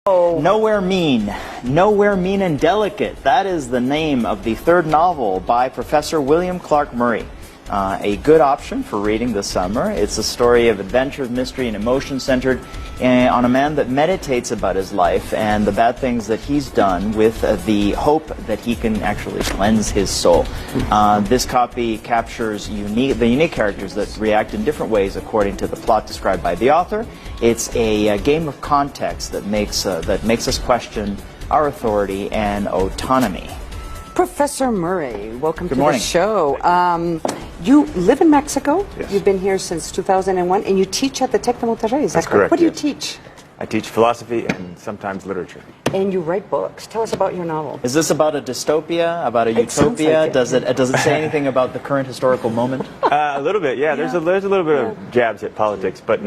Nowhere Mean. Nowhere Mean and Delicate. That is the name of the third novel by Professor William Clark Murray. A good option for reading this summer. It's a story of adventure, mystery, and emotion centered on a man that meditates about his life and the bad things that he's done with the hope that he can actually cleanse his soul. This copy captures the unique characters that react in different ways according to the plot described by the author. It's a game of context that makes us question our authority and autonomy. Professor Murray, welcome to morning. the show. You live in Mexico. Yes. You've been here since 2001, and you teach at the Tec de Monterrey. Is that That's correct, What do you yes. teach? I teach philosophy and sometimes literature. And you write books. Tell us about your novel. Is this about a dystopia, about a It sounds utopia? like it. Does it say anything about the current historical moment? A little bit, yeah. There's a little bit of jabs at politics, but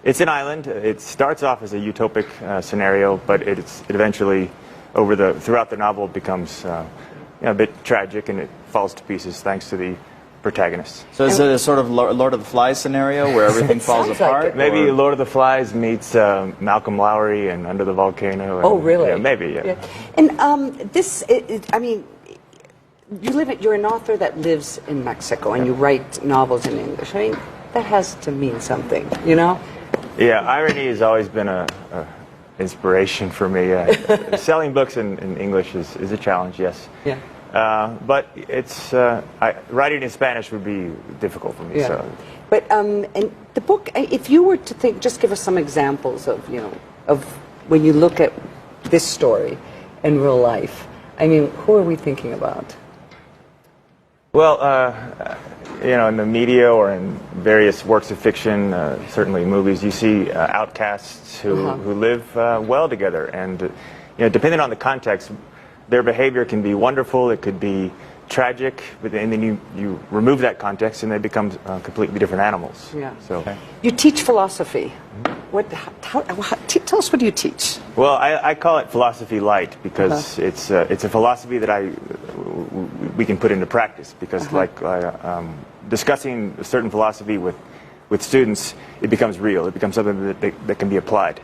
it's an island. It starts off as a utopic scenario, but it eventually, throughout the novel, becomes a bit tragic, and it falls to pieces thanks to the protagonist. So is it a sort of Lord of the Flies scenario where everything falls sounds like apart? it. Maybe Lord of the Flies meets Malcolm Lowry and Under the Volcano. Oh, really? Yeah, maybe, yeah. And I mean, you're an author that lives in Mexico, and you write novels in English. I mean, that has to mean something, you know? Yeah, irony has always been a inspiration for me. Selling books in English is a challenge, yes. Yeah. But writing in Spanish would be difficult for me. Yeah. So. But and the book, if you were to think, just give us some examples of of when you look at this story in real life. I mean, who are we thinking about? Well, in the media or in various works of fiction, certainly movies, you see outcasts who live well together, and depending on the context, their behavior can be wonderful, it could be tragic, and then you remove that context and they become completely different animals. Yeah. So. You teach philosophy. Tell us, what do you teach? Well, I call it philosophy light because it's a philosophy that we can put into practice, because discussing a certain philosophy with students, it becomes real. It becomes something that can be applied.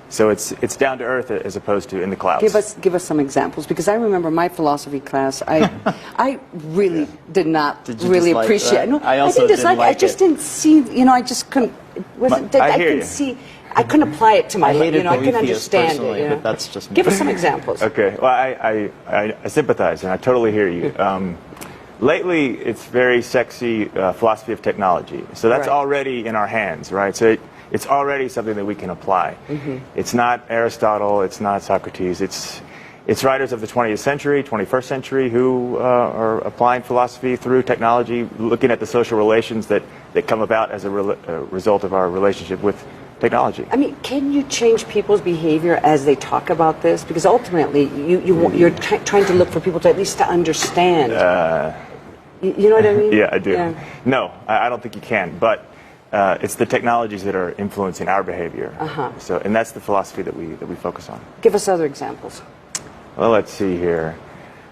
So it's down to earth as opposed to in the clouds. Give us some examples, because I remember my philosophy class. I really did not really appreciate. No, I also didn't like it. I just didn't see. I just couldn't. I couldn't apply it to my life. I couldn't understand it. But that's just me. Give us some examples. Okay. Well, I sympathize, and I totally hear you. Lately, it's very sexy philosophy of technology. So that's already in our hands, right? So it's already something that we can apply. It's not Aristotle, it's not Socrates, it's writers of the 20th century, 21st century who are applying philosophy through technology, looking at the social relations that come about as a result of our relationship with technology. I mean, can you change people's behavior as they talk about this? Because ultimately, you're trying to look for people to at least to understand. You know what I mean? Yeah, I do. Yeah. No, I don't think you can. But it's the technologies that are influencing our behavior. So, and that's the philosophy that we focus on. Give us other examples. Well, let's see here.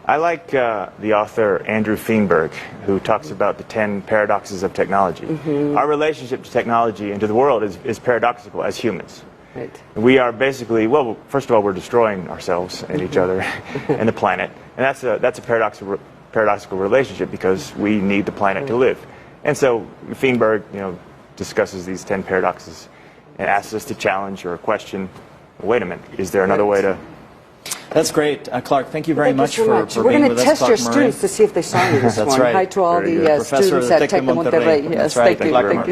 I like the author Andrew Feenberg, who talks about the 10 paradoxes of technology. Our relationship to technology and to the world is paradoxical as humans. Right. We are basically, well, first of all, we're destroying ourselves and each other and the planet. And that's a paradoxical relationship, because we need the planet to live. And so Feenberg, discusses these 10 paradoxes and asks us to challenge or question, wait a minute, is there another way to... That's great. Clark, thank you very much for We're being going with to us, test Clark your Murray. students to see if they saw you this That's morning. right. Hi to all Very the good. Professor students of at Tec de Tec de Monterrey. Monterrey. Yes, That's right. thank you. Clark Thank you.